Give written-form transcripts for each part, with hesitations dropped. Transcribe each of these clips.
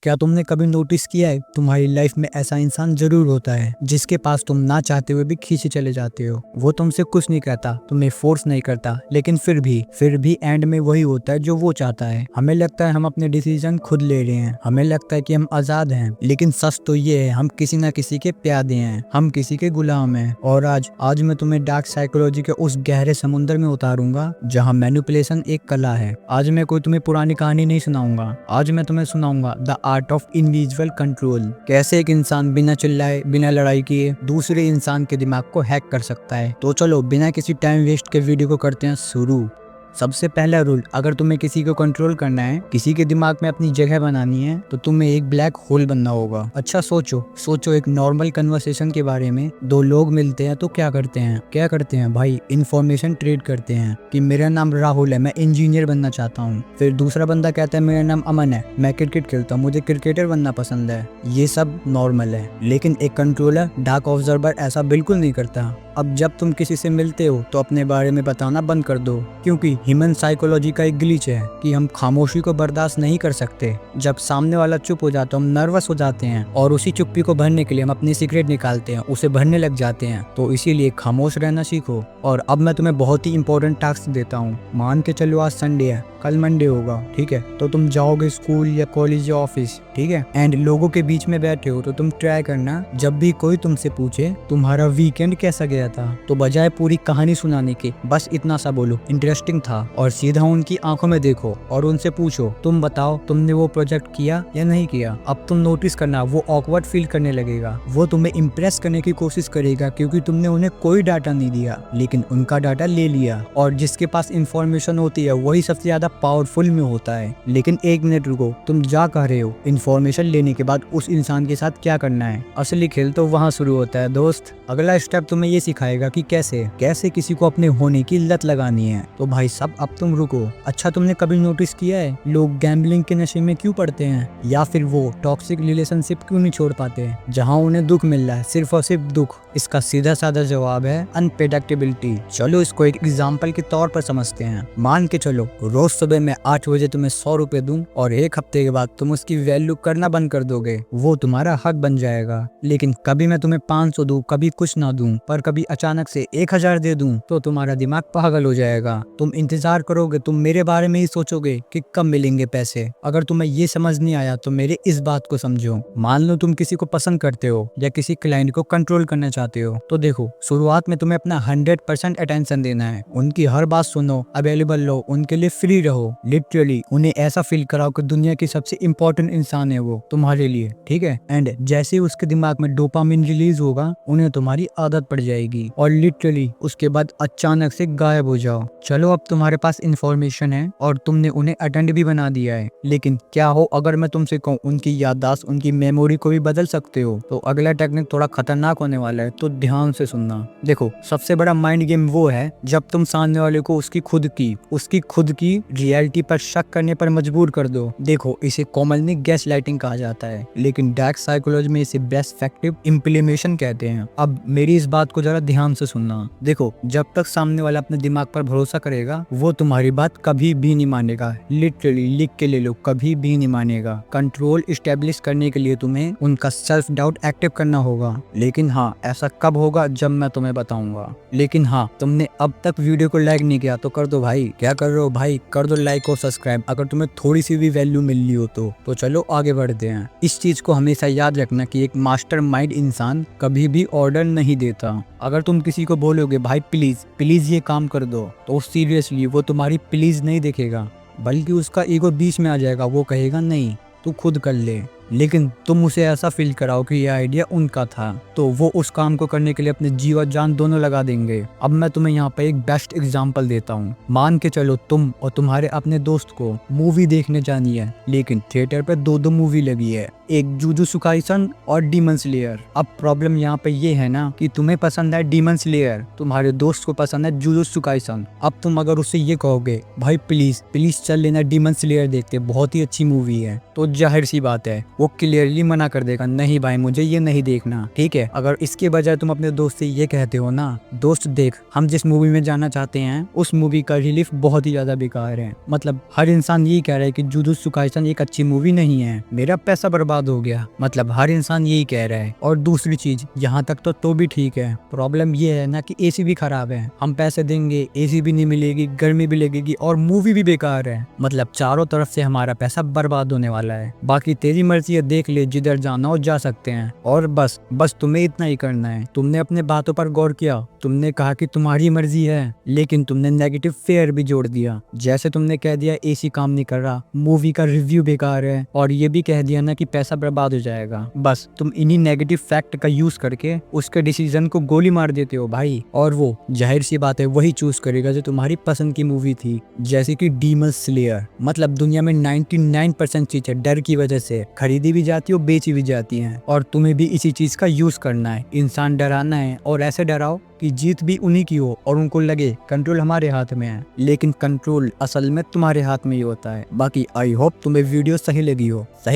क्या तुमने कभी नोटिस किया है तुम्हारी लाइफ में ऐसा इंसान जरूर होता है जिसके पास तुम ना चाहते हुए भी खींचे चले जाते हो। वो तुमसे कुछ नहीं कहता, तुम्हें फोर्स नहीं करता, लेकिन फिर भी एंड में वही होता है जो वो चाहता है। हमें लगता है हम अपने डिसीजन खुद ले रहे हैं, हमें लगता है कि हम आजाद हैं, लेकिन सच तो ये है हम किसी न किसी के प्यादे हैं, हम किसी के गुलाम हैं। और आज मैं तुम्हें डार्क साइकोलॉजी के उस गहरे समुद्र में उतारूंगा जहाँ मैनिपुलेशन एक कला है। आज मैं कोई तुम्हें पुरानी कहानी नहीं सुनाऊंगा, आज मैं तुम्हें सुनाऊंगा the art of individual control. कैसे एक इंसान बिना चिल्लाए, बिना लड़ाई किए दूसरे इंसान के दिमाग को हैक कर सकता है। तो चलो बिना किसी टाइम वेस्ट के वीडियो को करते हैं शुरू। सबसे पहला रूल, अगर तुम्हें किसी को कंट्रोल करना है, किसी के दिमाग में अपनी जगह बनानी है, तो तुम्हें एक ब्लैक होल बनना होगा। अच्छा सोचो एक नॉर्मल कन्वर्सेशन के बारे में। दो लोग मिलते हैं तो क्या करते हैं भाई, इंफॉर्मेशन ट्रेड करते हैं कि मेरा नाम राहुल है, मैं इंजीनियर बनना चाहता हूँ। फिर दूसरा बंदा कहता है मेरा नाम अमन है, मैं क्रिकेट खेलता हूँ, मुझे क्रिकेटर बनना पसंद है। ये सब नॉर्मल है, लेकिन एक कंट्रोलर, डार्क ऑब्जर्वर ऐसा बिल्कुल नहीं करता। अब जब तुम किसी से मिलते हो तो अपने बारे में बताना बंद कर दो, क्योंकि ह्यूमन साइकोलॉजी का एक ग्लिच है कि हम खामोशी को बर्दाश्त नहीं कर सकते। जब सामने वाला चुप हो जाता है, हम नर्वस हो जाते हैं और उसी चुप्पी को भरने के लिए हम अपनी सीक्रेट निकालते हैं, उसे भरने लग जाते हैं। तो इसीलिए खामोश रहना सीखो। और अब मैं तुम्हें बहुत ही इंपॉर्टेंट टास्क देता हूँ। मान के चलो आज संडे है, कल मंडे होगा, ठीक है? तो तुम जाओगे स्कूल या कॉलेज या ऑफिस, ठीक है? एंड लोगों के बीच में बैठे हो तो तुम ट्राई करना, जब भी कोई तुमसे पूछे तुम्हारा वीकेंड कैसा गया था, तो बजाय पूरी कहानी सुनाने के बस इतना सा बोलो, इंटरेस्टिंग था। और सीधा उनकी आंखों में देखो और उनसे पूछो, तुम बताओ तुमने वो प्रोजेक्ट किया या नहीं किया। अब तुम नोटिस करना वो ऑकवर्ड फील करने लगेगा, वो तुम्हें इम्प्रेस करने की कोशिश करेगा, क्योंकि तुमने उन्हें कोई डाटा नहीं दिया लेकिन उनका डाटा ले लिया। और जिसके पास इंफॉर्मेशन होती है वही सबसे ज्यादा पावरफुल में होता है। लेकिन एक मिनट रुको, तुम जा कह रहे हो? इंफॉर्मेशन लेने के बाद उस इंसान के साथ क्या करना है? असली खेल तो वहाँ शुरू होता है दोस्त। अगला स्टेप तुम्हें ये सिखाएगा कि कैसे किसी को अपने होने की लत लगानी है। तो भाई साहब अब तुम रुको। अच्छा तुमने कभी नोटिस किया है लोग गैम्बलिंग के नशे में क्यों पड़ते हैं, या फिर वो टॉक्सिक रिलेशनशिप क्यों नहीं छोड़ पाते जहाँ उन्हें दुख मिल रहा है, सिर्फ और सिर्फ दुख? इसका सीधा साधा जवाब है अनप्रेडिक्टेबिलिटी। चलो इसको एक एग्जाम्पल के तौर पर समझते हैं। मान के चलो रोज सुबह मैं 8 बजे तुम्हें 100 रुपए दूं और एक हफ्ते के बाद तुम उसकी वैल्यू करना बंद कर दोगे, वो तुम्हारा हक बन जाएगा। लेकिन कभी मैं तुम्हें 500 दूं, कभी कुछ ना दूं, पर कभी अचानक से 1000 दे दूं, तो तुम्हारा दिमाग पागल हो जाएगा। तुम इंतजार करोगे, तुम मेरे बारे में ही सोचोगे कि कब मिलेंगे पैसे। अगर तुम्हें ये समझ नहीं आया तो मेरे इस बात को समझो। मान लो तुम किसी को पसंद करते हो या किसी क्लाइंट को कंट्रोल करना चाहते हो, तो देखो शुरुआत में तुम्हें अपना 100% अटेंशन देना है। उनकी हर बात सुनो, अवेलेबल लो, उनके लिए फ्री रहो। लिटरली उन्हें ऐसा फील कराओ कि दुनिया की सबसे इंपॉर्टेंट इंसान है वो तुम्हारे लिए, ठीक है? एंड जैसे ही उसके दिमाग में डोपामिन रिलीज होगा, उन्हें तुम्हारी आदत पड़ जाएगी और लिटरली उसके बाद अचानक से गायब हो जाओ। चलो अब तुम्हारे पास इंफॉर्मेशन है और तुमने उन्हें अटेंड भी बना दिया है, लेकिन क्या हो अगर मैं तुमसे कहूँ उनकी याददाश्त, उनकी मेमोरी को भी बदल सकते हो? तो अगला टेक्निक थोड़ा खतरनाक होने वाला है, तो ध्यान से सुनना। देखो सबसे बड़ा माइंड गेम वो है जब तुम सामने वाले को उसकी खुद की रियलिटी पर शक करने पर मजबूर कर दो। देखो इसे कॉमनली गैस लाइटिंग कहा जाता है, लेकिन डार्क साइकोलॉजी में इसे बेस्ट इफेक्टिव इम्प्लीमेशन कहते हैं। अब मेरी इस बात को जरा ध्यान से सुनना। देखो जब तक सामने वाला अपने दिमाग पर भरोसा करेगा, वो तुम्हारी बात कभी भी नहीं मानेगा। लिटरली लिख के ले लो, कभी भी नहीं मानेगा। कंट्रोल इस्टेब्लिश करने के लिए तुम्हें उनका सेल्फ डाउट एक्टिव करना होगा। लेकिन हाँ, ऐसा कब होगा जब मैं तुम्हें बताऊंगा। लेकिन हाँ, तुमने अब तक वीडियो को लाइक नहीं किया तो कर दो भाई। क्या कर रहे हो भाई? कर दो लाइक और सब्सक्राइब, अगर तुम्हें थोड़ी सी भी वैल्यू मिल रही हो तो चलो आगे बढ़ते हैं। इस चीज को हमेशा याद रखना कि एक मास्टरमाइंड इंसान कभी भी ऑर्डर नहीं देता। अगर तुम किसी को बोलोगे भाई प्लीज ये काम कर दो, तो सीरियसली वो तुम्हारी प्लीज नहीं देखेगा, बल्कि उसका ईगो बीच में आ जाएगा। वो कहेगा नहीं तू खुद कर ले। लेकिन तुम उसे ऐसा फील कराओ कि यह आइडिया उनका था, तो वो उस काम को करने के लिए अपने जी और जान दोनों लगा देंगे। अब मैं तुम्हें यहाँ पे एक बेस्ट एग्जांपल देता हूँ। मान के चलो तुम और तुम्हारे अपने दोस्त को मूवी देखने जानी है, लेकिन थिएटर पे दो मूवी लगी है, एक जुजुत्सु काइसन और डीमन स्लेयर। अब प्रॉब्लम यहाँ पे ये है ना कि तुम्हें पसंद है डीमन स्लेयर, तुम्हारे दोस्त को पसंद है जुजुत्सु काइसन। अब तुम अगर उससे ये कहोगे भाई प्लीज चल लेना डीमन स्लेयर देखते, बहुत ही अच्छी मूवी है, तो जाहिर सी बात है वो क्लियरली मना कर देगा, नहीं भाई मुझे ये नहीं देखना, ठीक है। अगर इसके बजाय तुम अपने दोस्त से ये कहते हो ना, दोस्त देख हम जिस मूवी में जाना चाहते हैं उस मूवी का रिलीफ बहुत ही ज्यादा बेकार है, मतलब हर इंसान यही कह रहा है कि जुजुत्सु काइसन एक अच्छी मूवी नहीं है, मेरा पैसा बर्बाद हो गया, मतलब हर इंसान यही कह रहा है। और दूसरी चीज यहाँ तक तो भी ठीक है, प्रॉब्लम ये है ना कि एसी भी खराब है, हम पैसे देंगे एसी भी नहीं मिलेगी, गर्मी भी लगेगी और मूवी भी बेकार है, मतलब चारों तरफ से हमारा पैसा बर्बाद होने वाला है। बाकी तेरी मर्जी है, देख ले जिधर जाना हो जा सकते हैं। और बस तुम्हें इतना ही करना है। तुमने अपने बातों पर गौर किया, तुमने कहा कि तुम्हारी मर्जी है, लेकिन तुमने नेगेटिव फेयर भी जोड़ दिया। जैसे तुमने कह दिया एसी काम नहीं कर रहा, मूवी का रिव्यू बेकार है, और ये भी कह दिया ना कि पैसा बर्बाद हो जाएगा। बस तुम इन्हीं नेगेटिव फैक्ट का यूज करके उसके डिसीजन को गोली मार देते हो भाई। और वो जाहिर सी बात है वही चूज करेगा जो तुम्हारी पसंद की मूवी थी, जैसे कि डीमन स्लेयर। मतलब दुनिया में 99% चीजें डर की वजह से खरीदी भी जाती है और बेची भी जाती हैं, और तुम्हें भी इसी चीज का यूज करना है, इंसान डराना है, और ऐसे डराओ कि जीत भी उन्हीं की हो और उनको लगे कंट्रोल हमारे हाथ में है, लेकिन कंट्रोल असल में तुम्हारे हाथ में ही होता है। बाकी आई होप तुम्हें वीडियो सही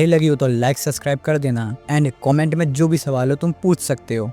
लगी हो तो लाइक सब्सक्राइब कर देना, एंड कमेंट में जो भी सवाल हो तुम पूछ सकते हो।